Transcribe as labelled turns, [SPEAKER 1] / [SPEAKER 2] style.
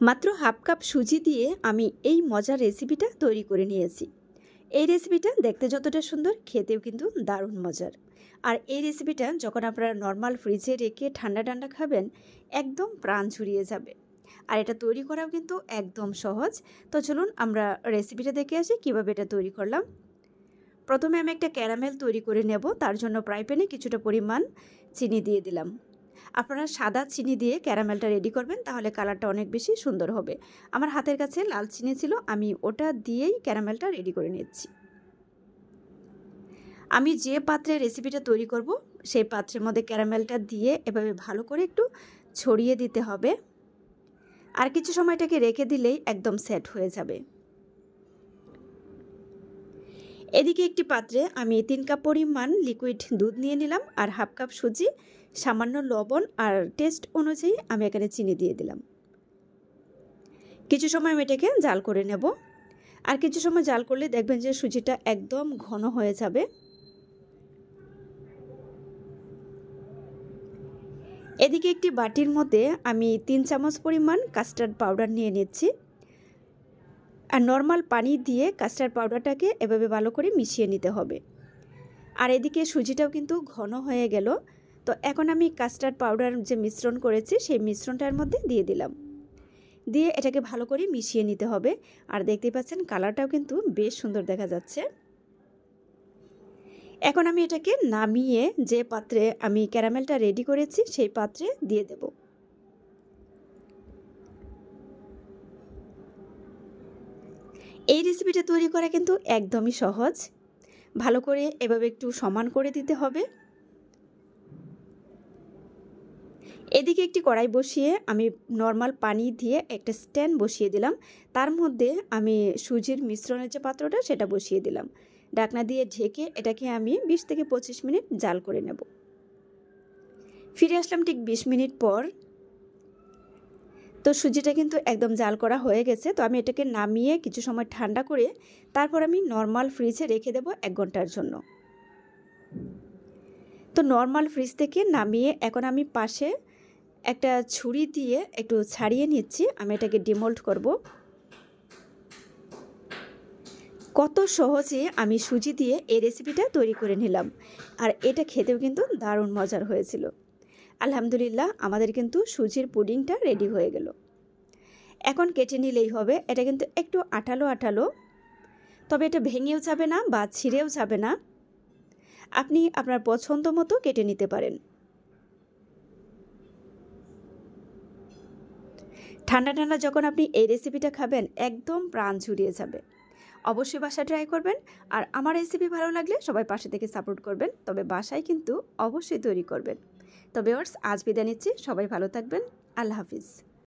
[SPEAKER 1] মাত্র half cup সুজি দিয়ে আমি এই মজার রেসিপিটা তৈরি করে নিয়েছি। এই রেসিপিটা দেখতে যতটা সুন্দর, খেতেও কিন্তু দারুণ মজার। আর এই রেসিপিটা যখন আপনারা নর্মাল ফ্রিজে রেখে ঠান্ডা ঠান্ডা খাবেন, একদম প্রাণ ছুড়িয়ে যাবে। আর এটা তৈরি করাও কিন্তু একদম সহজ। তো চলুন আমরা রেসিপিটা দেখে আসি কীভাবে এটা তৈরি করলাম। প্রথমে আমি একটা ক্যারামেল তৈরি করে নেব। তার জন্য ফ্রাই প্যানে কিছুটা পরিমাণ চিনি দিয়ে দিলাম। আপনারা সাদা চিনি দিয়ে ক্যারামেলটা রেডি করবেন, তাহলে কালারটা অনেক বেশি সুন্দর হবে। আমার হাতের কাছে লাল চিনি ছিল, আমি ওটা দিয়েই ক্যারামেলটা রেডি করে নিচ্ছি। আমি যে পাত্রে রেসিপিটা তৈরি করব সেই পাত্রের মধ্যে ক্যারামেলটা দিয়ে এভাবে ভালো করে একটু ছড়িয়ে দিতে হবে। আর কিছু সময়টাকে রেখে দিলেই একদম সেট হয়ে যাবে। এদিকে একটি পাত্রে আমি 3 কাপ পরিমাণ লিকুইড দুধ নিয়ে নিলাম, আর হাফ কাপ সুজি, সামান্য লবণ আর টেস্ট অনুযায়ী আমি এখানে চিনি দিয়ে দিলাম। কিছু সময় আমি এটাকে জাল করে নেব। আর কিছু সময় জাল করলে দেখবেন যে সুজিটা একদম ঘন হয়ে যাবে। এদিকে একটি বাটির মধ্যে আমি 3 চামচ পরিমাণ কাস্টার্ড পাউডার নিয়ে নিচ্ছি। আর নর্মাল পানি দিয়ে কাস্টার্ড পাউডারটাকে এভাবে ভালো করে মিশিয়ে নিতে হবে। আর এদিকে সুজিটাও কিন্তু ঘন হয়ে গেল। তো এখন আমি কাস্টার্ড পাউডার যে মিশ্রণ করেছি সেই মিশ্রণটার মধ্যে দিয়ে দিলাম। দিয়ে এটাকে ভালো করে মিশিয়ে নিতে হবে। আর দেখতেই পাচ্ছেন কালারটাও কিন্তু বেশ সুন্দর দেখা যাচ্ছে। এখন আমি এটাকে নামিয়ে যে পাত্রে আমি ক্যারামেলটা রেডি করেছি সেই পাত্রে দিয়ে দেব। এই রেসিপিটা তৈরি করা কিন্তু একদমই সহজ। ভালো করে এভাবে একটু সমান করে দিতে হবে। এদিকে একটি কড়াই বসিয়ে আমি নর্মাল পানি দিয়ে একটা স্ট্যান্ড বসিয়ে দিলাম। তার মধ্যে আমি সুজির মিশ্রণের যে পাত্রটা সেটা বসিয়ে দিলাম। ঢাকনা দিয়ে ঢেকে এটাকে আমি 20 থেকে 25 মিনিট জাল করে নেব। ফিরে আসলাম ঠিক 20 মিনিট পর। তো সুজিটা কিন্তু একদম জাল করা হয়ে গেছে। তো আমি এটাকে নামিয়ে কিছু সময় ঠান্ডা করে তারপর আমি নর্মাল ফ্রিজে রেখে দেব 1 ঘন্টার জন্য। তো নর্মাল ফ্রিজ থেকে নামিয়ে এখন আমি পাশে একটা ছুরি দিয়ে একটু ছাড়িয়ে নিচ্ছি। আমি এটাকে ডিমোল্ড করব। কত সহজে আমি সুজি দিয়ে এই রেসিপিটা তৈরি করে নিলাম। আর এটা খেতেও কিন্তু দারুণ মজার হয়েছিল। আলহামদুলিল্লাহ, আমাদের কিন্তু সুজির পুডিংটা রেডি হয়ে গেল। এখন কেটে নিলেই হবে। এটা কিন্তু একটু আঠালো আঠালো, তবে এটা ভেঙেও যাবে না বা ছিঁড়েও যাবে না। আপনি আপনার পছন্দ মতো কেটে নিতে পারেন। ঠান্ডা ঠান্ডা যখন আপনি এই রেসিপিটা খাবেন, একদম প্রাণ জুড়িয়ে যাবে। অবশ্যই বাসায় ট্রাই করবেন। আর আমার রেসিপি ভালো লাগলে সবাই পাশে থেকে সাপোর্ট করবেন, তবে বাসায় কিন্তু অবশ্যই তৈরি করবেন। তবে ভিউয়ার্স, আজ বিদায় নিচ্ছি। সবাই ভালো থাকবেন। আল্লাহ হাফিজ।